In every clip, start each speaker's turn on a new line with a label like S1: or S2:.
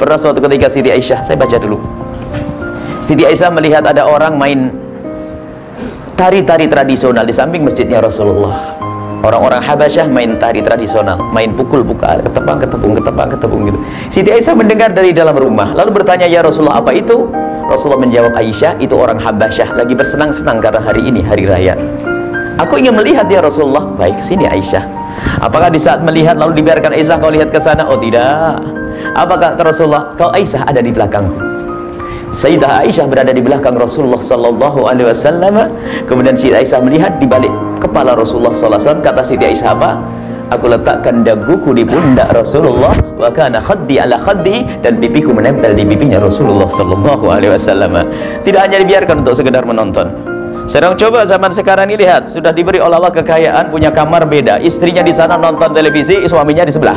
S1: Pernah suatu ketika Siti Aisyah, saya baca dulu. Siti Aisyah melihat ada orang main tari-tari tradisional di samping masjidnya Rasulullah. Orang-orang Habasyah main tari tradisional, main pukul-pukul, ketepang-ketepung gitu. Siti Aisyah mendengar dari dalam rumah, lalu bertanya, "Ya Rasulullah, apa itu?" Rasulullah menjawab, "Aisyah, itu orang Habasyah lagi bersenang-senang karena hari ini hari raya. Aku ingin melihat ya Rasulullah." "Baik, sini Aisyah." Apakah di saat melihat lalu dibiarkan Aisyah kau lihat ke sana? "Oh tidak." Apakah Rasulullah, "Kau Aisyah ada di belakang." Sayyidah Aisyah berada di belakang Rasulullah sallallahu alaihi wasallam. Kemudian Siti Aisyah melihat di balik kepala Rasulullah sallallahu alaihi wasallam. Kata Siti Aisyah apa? "Aku letakkan daguku di pundak Rasulullah, wa kana khaddi ala khaddi, dan pipiku menempel di pipinya Rasulullah sallallahu alaihi wasallam." Tidak hanya dibiarkan untuk sekedar menonton. Sedang coba zaman sekarang ini, lihat, sudah diberi oleh Allah kekayaan, punya kamar beda, istrinya di sana nonton televisi, suaminya di sebelah.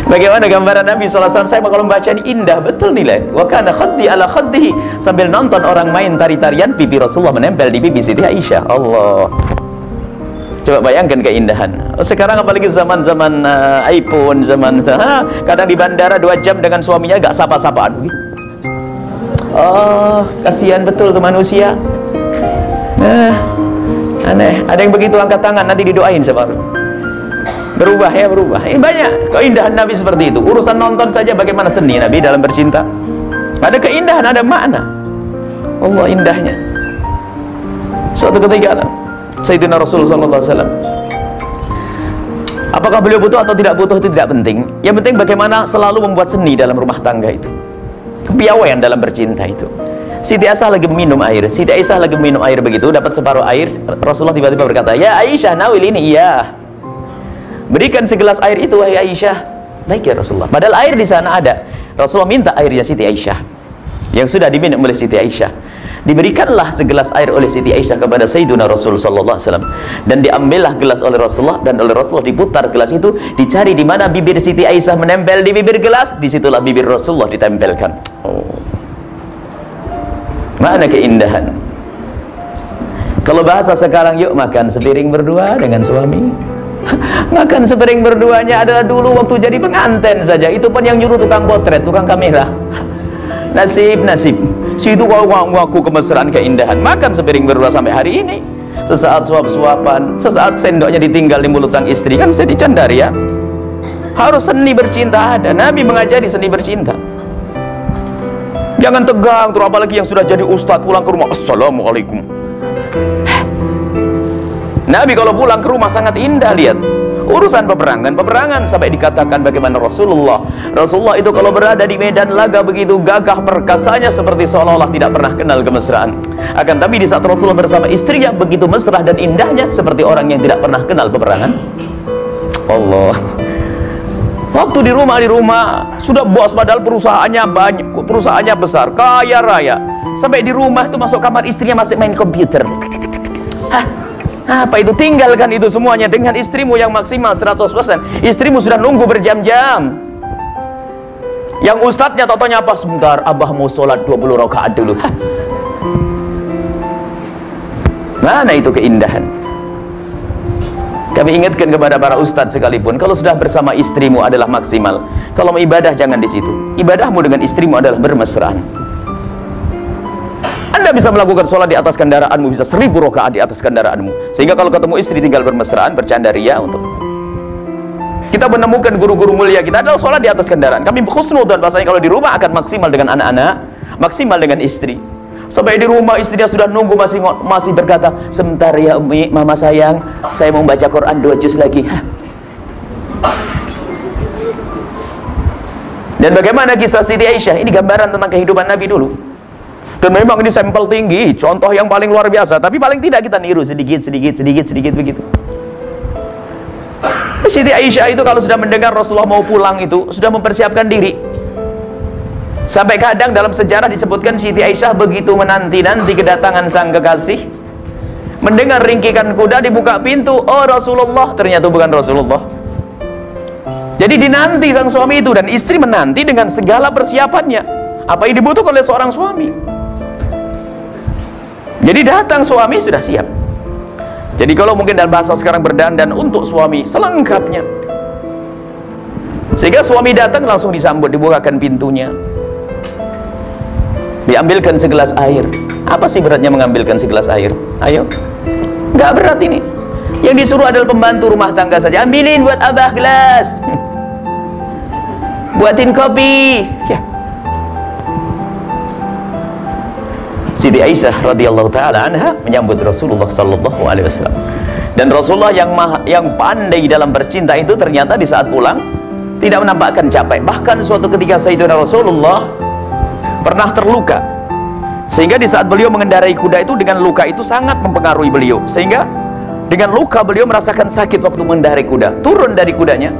S1: Bagaimana gambaran Nabi SAW? Saya kalau membaca ini indah betul nilai. Wa kana khaddi ala khaddihi, sambil nonton orang main tari-tarian, pipi Rasulullah menempel di pipi Siti Aisyah. Allah. Coba bayangkan keindahan. Sekarang apalagi zaman-zaman iPhone, zaman kadang di bandara 2 jam dengan suaminya gak sapa-sapaan. Oh, kasihan betul tuh manusia. Aneh. Ada yang begitu angkat tangan, nanti didoain sama lu. Berubah ya, berubah. Ini banyak keindahan Nabi seperti itu. Urusan nonton saja bagaimana seni Nabi dalam bercinta. Ada keindahan, ada makna. Allah indahnya. Suatu ketika Sayyidina Rasulullah SAW, apakah beliau butuh atau tidak butuh itu tidak penting. Yang penting bagaimana selalu membuat seni dalam rumah tangga itu. Kepiawaian dalam bercinta itu. Siti Aisyah lagi minum air. Siti Aisyah lagi minum air begitu, dapat separuh air. Rasulullah tiba-tiba berkata, "Ya Aisyah, nawil ini." "Iya." "Berikan segelas air itu wahai Aisyah." "Baik ya Rasulullah." Padahal air di sana ada. Rasulullah minta airnya Siti Aisyah yang sudah diminum oleh Siti Aisyah. Diberikanlah segelas air oleh Siti Aisyah kepada Sayyidina Rasul sallallahu alaihi wasallam, dan diambillah gelas oleh Rasulullah, dan oleh Rasulullah diputar gelas itu, dicari di mana bibir Siti Aisyah menempel di bibir gelas, disitulah bibir Rasulullah ditempelkan. Oh, mana keindahan. Kalau bahasa sekarang, yuk makan sepiring berdua dengan suami. Makan sepiring berduanya adalah dulu waktu jadi pengantin saja. Itu pun yang nyuruh tukang potret, tukang kamera. Nasib. Si itu ngaku kemesraan, keindahan. Makan sepiring berdua sampai hari ini. Sesaat suap-suapan, sesaat sendoknya ditinggal di mulut sang istri, kan bisa dicandari ya. Harus seni bercinta ada. Nabi mengajari seni bercinta. Jangan tegang, terus apalagi yang sudah jadi ustadz pulang ke rumah, "Assalamualaikum." Nabi kalau pulang ke rumah sangat indah, lihat. Urusan peperangan sampai dikatakan bagaimana Rasulullah itu kalau berada di medan laga begitu gagah perkasanya, seperti seolah-olah tidak pernah kenal kemesraan. Akan tapi di saat Rasulullah bersama istrinya begitu mesra dan indahnya, seperti orang yang tidak pernah kenal peperangan. Allah. Waktu di rumah sudah bos, padahal perusahaannya banyak, perusahaannya besar, kaya raya. Sampai di rumah itu masuk kamar istrinya masih main komputer. Apa itu? Tinggalkan itu semuanya dengan istrimu yang maksimal 100%. Istrimu sudah nunggu berjam-jam. Yang ustadznya totonya apa? "Sebentar, abah mau sholat 20 rakaat dulu." Mana itu keindahan? Kami ingatkan kepada para ustadz sekalipun, kalau sudah bersama istrimu adalah maksimal. Kalau mau ibadah jangan di situ. Ibadahmu dengan istrimu adalah bermesraan. Anda bisa melakukan sholat di atas kendaraanmu, bisa 1000 rakaat di atas kendaraanmu, sehingga kalau ketemu istri tinggal bermesraan, bercanda ria. Untuk kita menemukan guru-guru mulia kita adalah sholat di atas kendaraan. Kami khusnudzon bahasanya kalau di rumah akan maksimal dengan anak-anak, maksimal dengan istri. Sampai di rumah istrinya sudah nunggu, masih berkata, "Sebentar ya Umi, mama sayang, saya mau baca Quran 2 juz lagi." Dan bagaimana kisah Siti Aisyah? Ini gambaran tentang kehidupan Nabi dulu. Dan memang ini sampel tinggi, contoh yang paling luar biasa, tapi paling tidak kita niru sedikit begitu. Siti Aisyah itu kalau sudah mendengar Rasulullah mau pulang itu sudah mempersiapkan diri. Sampai kadang dalam sejarah disebutkan Siti Aisyah begitu menanti-nanti kedatangan sang kekasih, mendengar ringkikan kuda, dibuka pintu, oh Rasulullah, ternyata bukan Rasulullah. Jadi dinanti sang suami itu, dan istri menanti dengan segala persiapannya, apa yang dibutuhkan oleh seorang suami. Jadi datang suami sudah siap. Jadi kalau mungkin dalam bahasa sekarang berdandan untuk suami selengkapnya. Sehingga suami datang langsung disambut, dibukakan pintunya, diambilkan segelas air. Apa sih beratnya mengambilkan segelas air? Ayo, nggak berat ini. Yang disuruh adalah pembantu rumah tangga saja. Ambilin buat abah gelas, buatin kopi. Ya. Siti Aisyah radhiyallahu taala anha menyambut Rasulullah sallallahu alaihi wasallam. Dan Rasulullah yang pandai dalam bercinta itu ternyata di saat pulang tidak menampakkan capek. Bahkan suatu ketika Sayyidina Rasulullah pernah terluka, sehingga di saat beliau mengendarai kuda itu, dengan luka itu sangat mempengaruhi beliau, sehingga dengan luka beliau merasakan sakit waktu mengendarai kuda. Turun dari kudanya,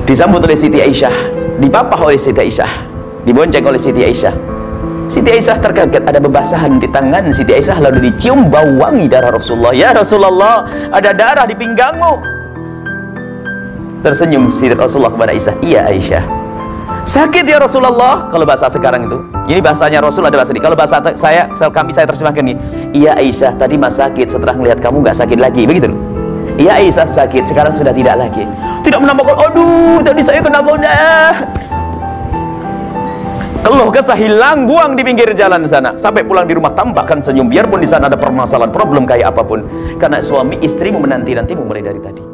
S1: disambut oleh Siti Aisyah, dipapah oleh Siti Aisyah, dibonceng oleh Siti Aisyah. Siti Aisyah terkaget, ada bebasahan di tangan Siti Aisyah, lalu dicium bau wangi darah Rasulullah. Ya Rasulullah, ada darah di pinggangmu. Tersenyum Siti Rasulullah kepada Aisyah. Iya Aisyah, sakit ya Rasulullah. Kalau bahasa sekarang itu, ini bahasanya Rasul, ada bahasa ini. Kalau bahasa saya terjemahkan ini. Iya Aisyah, tadi mas sakit, setelah melihat kamu nggak sakit lagi, begitu. Iya Aisyah sakit, sekarang sudah tidak lagi. Tidak menambahkan, aduh tadi saya kenapa udah. Keluh kesah hilang, buang di pinggir jalan sana. Sampai pulang di rumah tampakkan senyum, biarpun di sana ada permasalahan, problem kayak apapun. Karena suami istrimu menanti-nantimu mulai dari tadi.